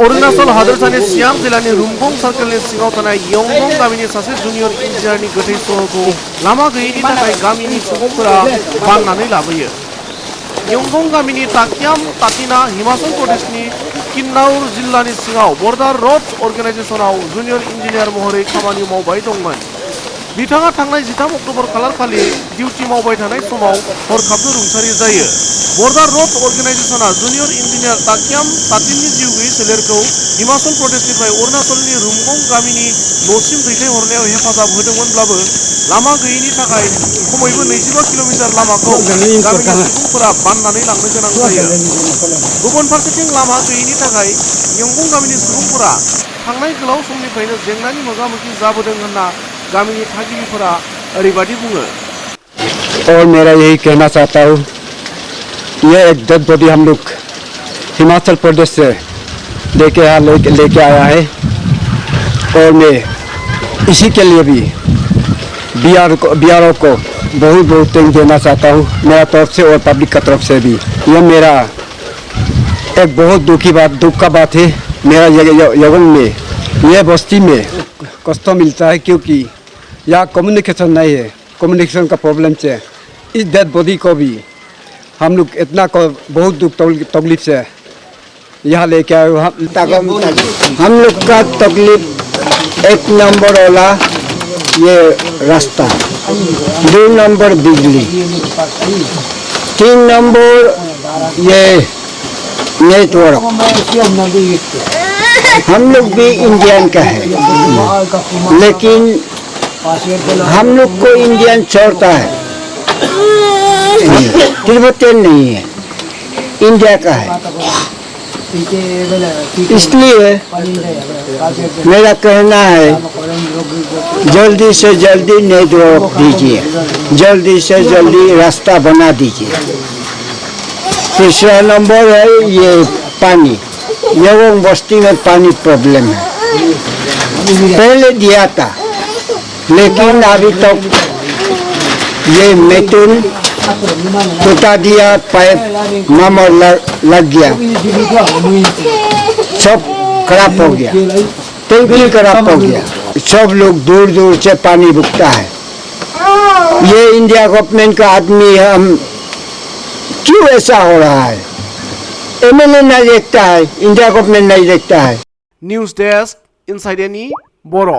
अरुणाचल हादरसानि सियाम जिल्लानि रुमगं सार्केलनि सिङाव थानाय यंगं गामिनि सासे जुनियर इन्जिनियारनि गोथै सह'खौ लामा गैयैनि थाखाय गामिनि सुबुंफोरा बाननानै लाबोयो। यंगं गामिनि ताकियाम तातिना हिमाचल प्रदेशनि किन्नाउर जिल्लानि सिङाव बर्डार रोड्स अर्गेनाइजेशनाव जुनियर इन्जिनियार महरै खामानि मावबाय दंमोन। बिथाङा थांनाय 13 अक्ट'बर खालारखालि डिउटि मावबाय थानाय समाव हरखाबनो रुंसारि जायो। बर्डार रोड्स अर्गेनाइजेशना जुनियर इन्जिनियार ताकियाम तातिननि जिउ गैयै सोलेरखौ हिमाचल प्रदेशनिफ्राय अरुणाचलनि रुमगं गामिनि न'सिम दैथायहरनायाव हेफाजाब होदोंमोनब्लाबो लामा गैयैनि थाखाय खमैबो 25 किल'मिटार लामाखौ गामिनि सुबुंफोरा बाननानै लांनो गोनां जायो। गुबुन फारसेथिं लामा गैयैनि थाखाय यंगं गामिनि सुबुंफोरा थांनाय गोलाव समनिफ्रायनो जेंनानि मोगा-मोगि जाबोदों होनना गामिनि थागिबिफोरा ओरैबादि बुङो। और मेरा यही कहना चाहता हूँ, ये एक डेड बॉडी हम लोग हिमाचल प्रदेश से लेके आया है और मैं इसी के लिए भी BRO को बहुत बहुत थैंक देना चाहता हूँ मेरा तरफ से और पब्लिक का तरफ से भी। यह मेरा एक बहुत दुख का बात है। मेरा यंगोंग में यह बस्ती में कष्ट मिलता है क्योंकि यहाँ कम्युनिकेशन नहीं है। कम्युनिकेशन का प्रॉब्लम से इस डेड बॉडी को भी हम लोग इतना बहुत दुख तकलीफ से यहाँ लेके आए। हम लोग का तकलीफ 1 नंबर वाला ये रास्ता, 2 नंबर बिजली, 3 नंबर ये नेटवर्क। हम लोग भी इंडियन का है लेकिन हम लोग को इंडियन छोड़ता है, तिब्बतियन नहीं है, इंडिया का है। इसलिए मेरा कहना है जल्दी से जल्दी नेटवर्क दीजिए, जल्दी से जल्दी रास्ता बना दीजिए। तीसरा नंबर है ये पानी। यंगोंग बस्ती में पानी प्रॉब्लम है, पहले दिया था लेकिन अभी तक ये मेटून टूटा दिया, पाइप मामर लग गया, सब खराब हो गया, टैंकी खराब हो गया। सब लोग दूर दूर से पानी भुगता है। ये इंडिया गवर्नमेंट का आदमी है, हम क्यों ऐसा हो रहा है? MLA नहीं देखता है, इंडिया गवर्नमेंट नहीं देखता है। न्यूज डेस्क इनसाइड एनी बर'।